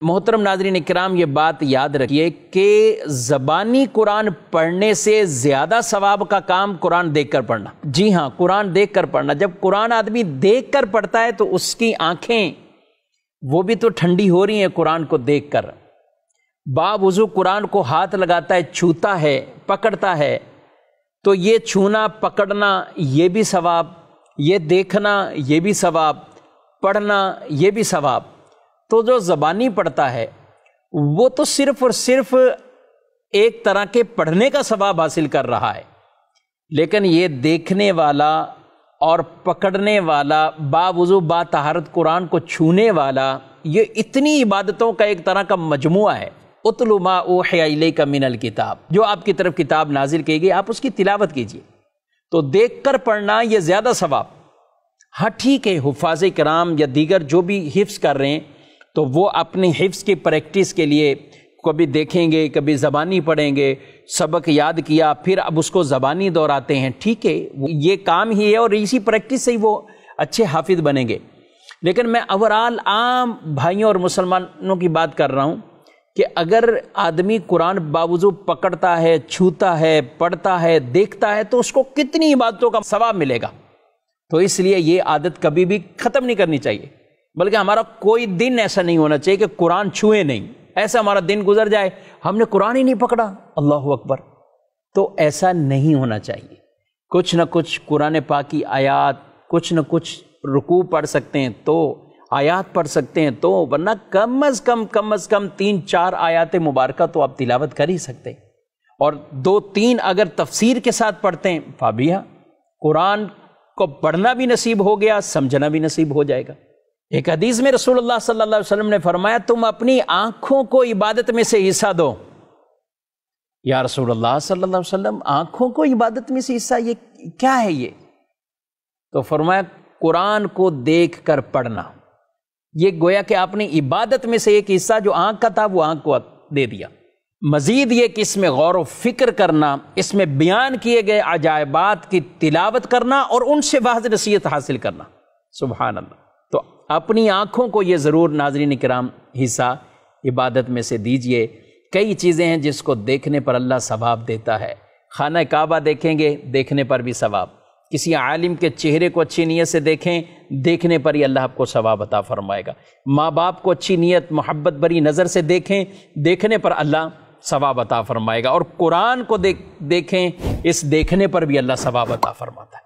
محترم ناظرین اکرام، یہ بات یاد رکھیے کہ زبانی قرآن پڑھنے سے زیادہ ثواب کا کام قرآن دیکھ کر پڑھنا۔ جی ہاں، قرآن دیکھ کر پڑھنا۔ جب قرآن آدمی دیکھ کر پڑھتا ہے تو اس کی آنکھیں وہ بھی تو ٹھنڈی ہو رہی ہیں قرآن کو دیکھ کر۔ باوضو قرآن کو ہاتھ لگاتا ہے، چھوتا ہے، پکڑتا ہے، تو یہ چھونا پکڑنا یہ بھی ثواب، یہ دیکھنا یہ بھی ثواب، پڑھنا یہ بھی ثواب۔ تو جو زبانی پڑھتا ہے وہ تو صرف اور صرف ایک طرح کے پڑھنے کا ثواب حاصل کر رہا ہے، لیکن یہ دیکھنے والا اور پکڑنے والا، باوضو باطہارت قرآن کو چھونے والا، یہ اتنی عبادتوں کا ایک طرح کا مجموعہ ہے۔ اتل ما اوحی الیک من الکتاب، جو آپ کی طرف کتاب نازل کی گئی آپ اس کی تلاوت کیجیے۔ تو دیکھ کر پڑھنا یہ زیادہ ثواب۔ ہاں ٹھیک ہے، حفاظ کرام یا دیگر جو بھی حفظ کر رہے ہیں تو وہ اپنی حفظ کی پریکٹس کے لیے کبھی دیکھیں گے، کبھی زبانی پڑھیں گے، سبق یاد کیا پھر اب اس کو زبانی دہراتے ہیں، ٹھیک ہے، یہ کام ہی ہے اور اسی پریکٹس سے ہی وہ اچھے حافظ بنیں گے۔ لیکن میں اوورال عام بھائیوں اور مسلمانوں کی بات کر رہا ہوں کہ اگر آدمی قرآن باوضو پکڑتا ہے، چھوتا ہے، پڑھتا ہے، دیکھتا ہے تو اس کو کتنی عبادتوں کا ثواب ملے گا۔ تو اس لیے یہ عادت کبھی بھی ختم نہیں کرنی چاہیے، بلکہ ہمارا کوئی دن ایسا نہیں ہونا چاہیے کہ قرآن چھوئے نہیں۔ ایسا ہمارا دن گزر جائے ہم نے قرآن ہی نہیں پکڑا، اللہ اکبر، تو ایسا نہیں ہونا چاہیے۔ کچھ نہ کچھ قرآن پاک کی آیات، کچھ نہ کچھ رکوع پڑھ سکتے ہیں تو آیات پڑھ سکتے ہیں تو، ورنہ کم از کم 3-4 آیات مبارکہ تو آپ تلاوت کر ہی سکتے ہیں، اور 2-3 اگر تفسیر کے ساتھ پڑھتے ہیں فابیہ، قرآن کو پڑھنا بھی نصیب ہو گیا، سمجھنا بھی نصیب ہو جائے گا۔ ایک حدیث میں رسول اللہ صلی اللہ علیہ وسلم نے فرمایا تم اپنی آنکھوں کو عبادت میں سے حصہ دو۔ یا رسول اللہ صلی اللہ علیہ وسلم، آنکھوں کو عبادت میں سے حصہ، یہ کیا ہے یہ؟ تو فرمایا قرآن کو دیکھ کر پڑھنا۔ یہ گویا کہ آپ نے عبادت میں سے ایک حصہ جو آنکھ کا تھا وہ آنکھ کو دے دیا۔ مزید یہ کہ اس میں غور و فکر کرنا، اس میں بیان کیے گئے عجائبات کی تلاوت کرنا اور ان سے واضح نصیحت حاصل کرنا۔ سبحان اللہ۔ تو اپنی آنکھوں کو یہ ضرور ناظرین کرام حصہ عبادت میں سے دیجئے۔ کئی چیزیں ہیں جس کو دیکھنے پر اللہ ثواب دیتا ہے۔ خانہ کعبہ دیکھیں گے، دیکھنے پر بھی ثواب۔ کسی عالم کے چہرے کو اچھی نیت سے دیکھیں، دیکھنے پر ہی اللہ آپ کو ثواب عطا فرمائے گا۔ ماں باپ کو اچھی نیت، محبت بری نظر سے دیکھیں، دیکھنے پر اللہ ثواب عطا فرمائے گا، اور قرآن کو دیکھیں، اس دیکھنے پر بھی اللہ ثواب عطا فرماتا ہے۔